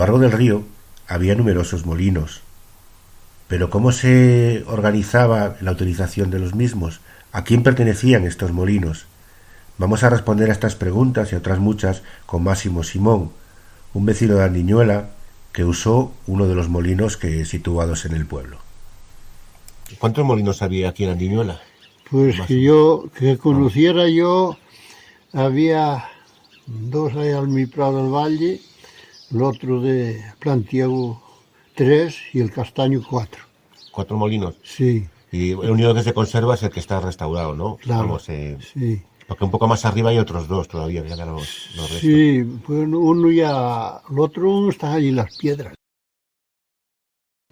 largo del río había numerosos molinos. Pero ¿cómo se organizaba la utilización de los mismos? ¿A quién pertenecían estos molinos? Vamos a responder a estas preguntas y otras muchas con Máximo Simón, un vecino de Andiñuela que usó uno de los molinos situados en el pueblo. ¿Cuántos molinos había aquí en Andiñuela? Pues que conociera yo, había dos ahí al mi Prado del Valle, el otro de Plantiago 3 y el Castaño 4. ¿4 molinos? Sí. Y el único que se conserva es el que está restaurado, ¿no? Claro, Vamos, sí. Porque un poco más arriba hay otros 2 todavía, que quedan los restos. Sí, pues uno ya, el otro está allí las piedras.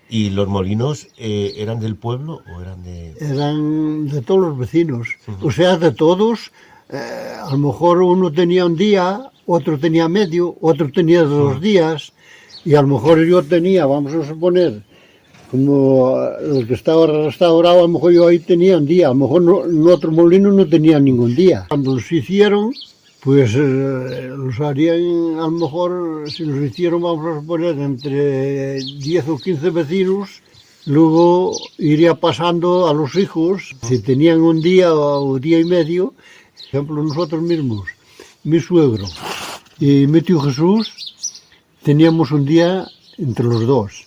¿Y los molinos eran del pueblo o eran de...? Eran de todos los vecinos, o sea, de todos. A lo mejor uno tenía un día, otro tenía medio, otro tenía 2 días, y a lo mejor yo tenía, vamos a suponer, como el que estaba restaurado, a lo mejor yo ahí tenía un día, a lo mejor en otro molino no tenía ningún día. Cuando los hicieron, pues los harían, a lo mejor, si los hicieron, vamos a suponer, entre 10 o 15 vecinos, luego iría pasando a los hijos, si tenían un día o día y medio. Por ejemplo, nosotros mismos, mi suegro y mi tío Jesús, teníamos un día entre los dos,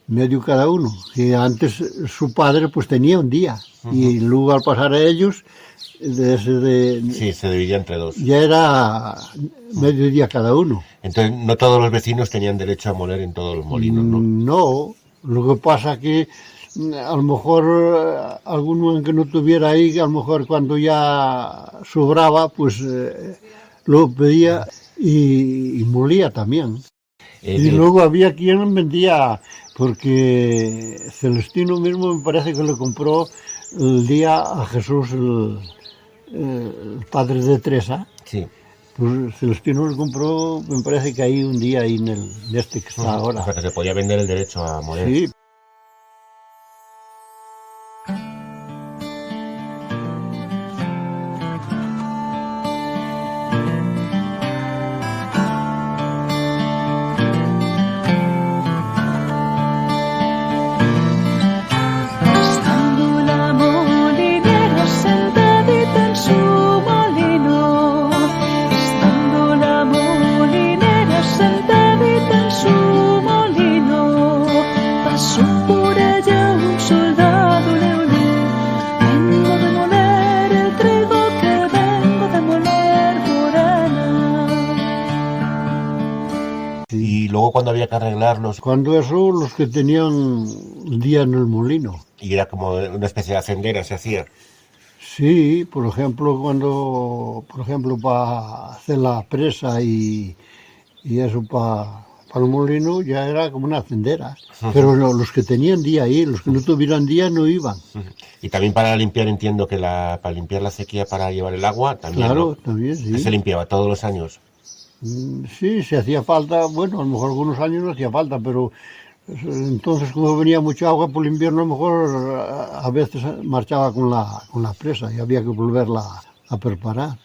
medio cada uno, que antes su padre pues tenía un día, y luego al pasar a ellos, sí, se dividía entre 2. Ya era medio día cada uno. Entonces, no todos los vecinos tenían derecho a moler en todos los molinos, ¿no? No, lo que pasa que a lo mejor alguno que no tuviera ahí, a lo mejor cuando ya sobraba, pues lo pedía y molía también. Y luego había quien vendía, porque Celestino mismo me parece que le compró el día a Jesús, el padre de Teresa. Sí. Pues Celestino le compró, me parece que ahí un día ahí en este que está ahora. O sea, que se podía vender el derecho a moler. Sí. Y luego cuando había que arreglarlos... Cuando eso, los que tenían un día en el molino. Y era como una especie de hacendera, se hacía. Sí, por ejemplo, para hacer la presa y eso para el molino ya era como una hacendera. Pero los que tenían día ahí, los que no tuvieran día no iban. Y también para limpiar, entiendo que para limpiar la sequía, para llevar el agua, también. Claro, ¿no? también, sí. Que se limpiaba todos los años. Sí, si hacía falta, bueno, a lo mejor algunos años no hacía falta, pero entonces como venía mucha agua por el invierno, a lo mejor a veces marchaba con la presa y había que volverla a preparar.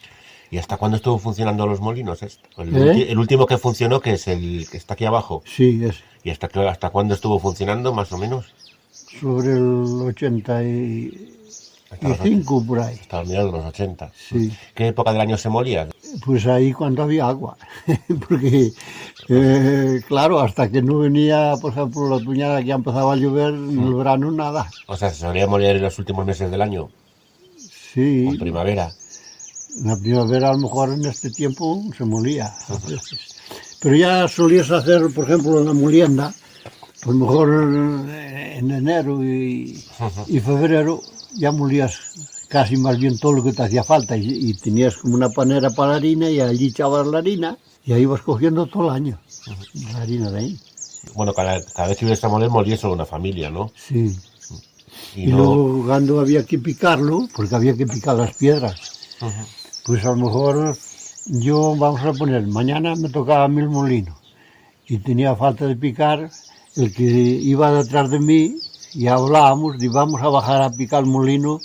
¿Y hasta cuándo estuvo funcionando los molinos? El último que funcionó, que es el que está aquí abajo. Sí, es. ¿Y hasta cuándo estuvo funcionando, más o menos? Sobre el 85, por ahí. Hasta mediados de los 80. Sí. ¿Qué época del año se molía? Pues ahí cuando había agua, porque claro, hasta que no venía, por ejemplo, la otoñada que ya empezaba a llover, en el verano nada. O sea, ¿se solía moler en los últimos meses del año? Sí. ¿O primavera? En la primavera a lo mejor en este tiempo se molía a veces. Pero ya solías hacer, por ejemplo, en la molienda, a lo mejor en enero y febrero ya molías casi más bien todo lo que te hacía falta y tenías como una panera para la harina y allí echabas la harina y ahí ibas cogiendo todo el año la harina de ahí. Bueno, cada vez que ibas a moler molía solo una familia, ¿no? Sí. Y luego cuando había que picarlo, porque había que picar las piedras, pues a lo mejor yo, vamos a poner, mañana me tocaba a mí el molino y tenía falta de picar, el que iba detrás de mí y hablábamos y vamos a bajar a picar el molino.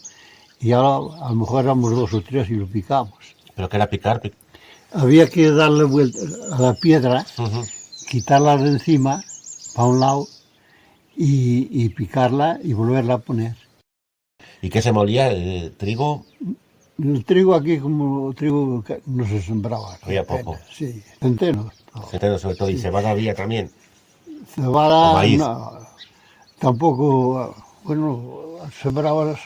Y ahora a lo mejor éramos 2 o 3 y lo picamos. ¿Pero qué era picar? Había que darle vuelta a la piedra, quitarla de encima para un lado y picarla y volverla a poner. ¿Y qué se molía? ¿Trigo? El trigo aquí, como trigo no se sembraba. Había poco. Sí, centeno. No. Centeno sobre todo, y cebada había también. O Cebada, maíz. no, tampoco, bueno, sembrabas,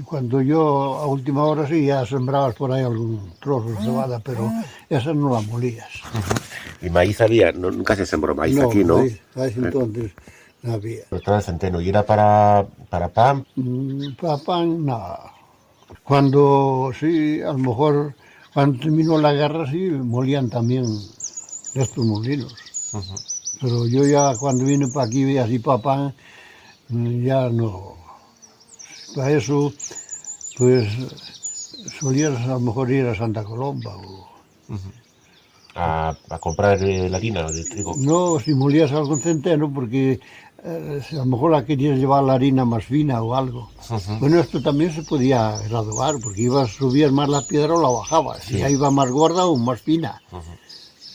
cuando yo a última hora sí, ya sembrabas por ahí algún trozo de cebada, pero esa no la molías. ¿Y maíz había? No, nunca se sembró maíz aquí, ¿no? Maíz entonces no había. Pero estaba el centeno. ¿Y era para pan? Para pan, no. Cuando, sí, a lo mejor, cuando terminó la guerra, sí, molían también estos molinos. Pero yo ya cuando vine para aquí, así para pan, ya no. Para eso, pues, solías a lo mejor ir a Santa Colomba. A comprar la harina del trigo. No, si molías algún centeno, porque a lo mejor la querías llevar la harina más fina o algo. Bueno, esto también se podía graduar, porque subías más la piedra o la bajabas. Sí. Y ahí iba más gorda o más fina.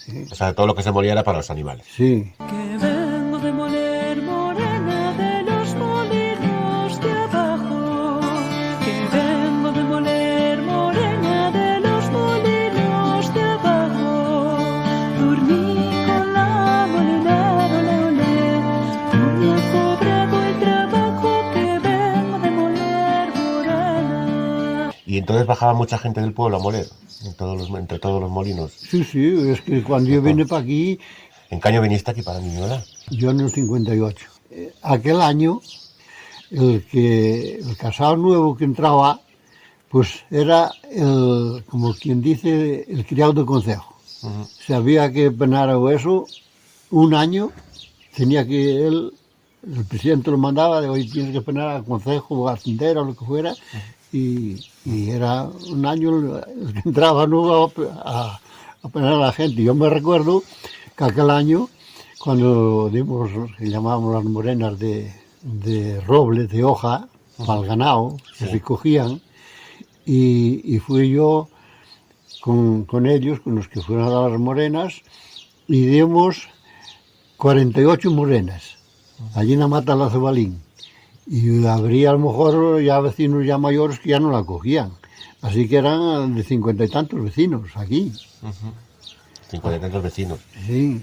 Sí. O sea, todo lo que se molía era para los animales. Sí. Que vengo de moler morena de los molinos de abajo. Que vengo de moler morena de los molinos de abajo. Dormí con la molinera, ole, ole. No me ha cobrado el trabajo que vengo de moler morena. Y entonces bajaba mucha gente del pueblo a moler, entre todos los molinos. Sí, es que cuando yo vine para aquí, ¿En qué año viniste aquí para Miñola? yo en el 58, aquel año, el casado nuevo que entraba, pues era como quien dice, el criado de concejo. Si había que penar o eso, un año tenía que él, el presidente lo mandaba, de hoy tienes que penar al concejo o al hacendero o lo que fuera, y era un año el que entraba nuevo a penar a la gente. Yo me recuerdo que aquel año, cuando dimos, que llamábamos las morenas de roble, de hoja, para el ganado, que se cogían, y fui yo con ellos, con los que fueron a dar las morenas, y dimos 48 morenas, allí en la mata de la Cebalín. Y habría a lo mejor ya vecinos ya mayores que ya no la cogían. Así que eran de 50 y tantos vecinos aquí. 50 y tantos vecinos. Sí,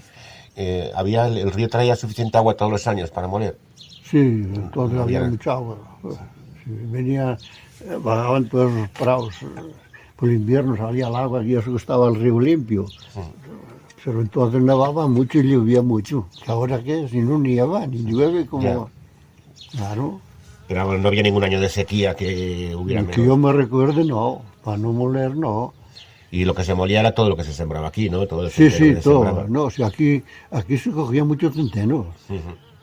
El río traía suficiente agua todos los años para moler. sí, entonces había mucha agua. Sí, bajaban todos los prados. Por el invierno salía el agua y eso estaba el río limpio. Pero entonces nevaba mucho y llovía mucho. Ahora que si no nieva ni llueve como... Ya. Claro. Pero no había ningún año de sequía que hubiera Que menos. yo me recuerde, no. Para no moler, no. Y lo que se molía era todo lo que se sembraba aquí, ¿no? Todo el Sí, centeno sí, que se todo. sembraba. No, si aquí se cogía mucho centeno.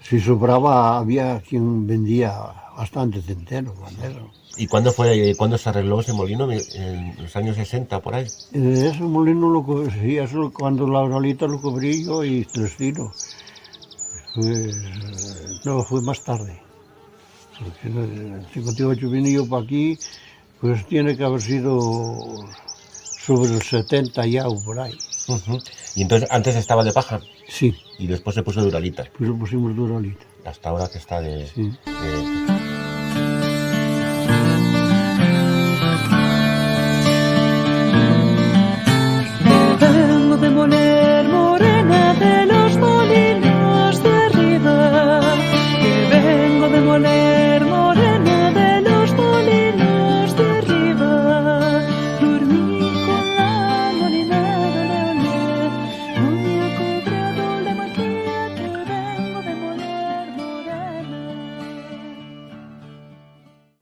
Si sobraba, había quien vendía bastante centeno. ¿Y cuándo se arregló ese molino? ¿En los años 60, por ahí? Ese molino lo cubrí, eso cuando la Auralita lo cubrí yo y Celestino. No, fue más tarde. Porque en el 58 vine yo para aquí, pues tiene que haber sido sobre el 70 ya o por ahí. Y entonces antes estaba de paja Sí, y después se puso de uralita. pues lo pusimos de Auralita. Hasta ahora que está Sí. de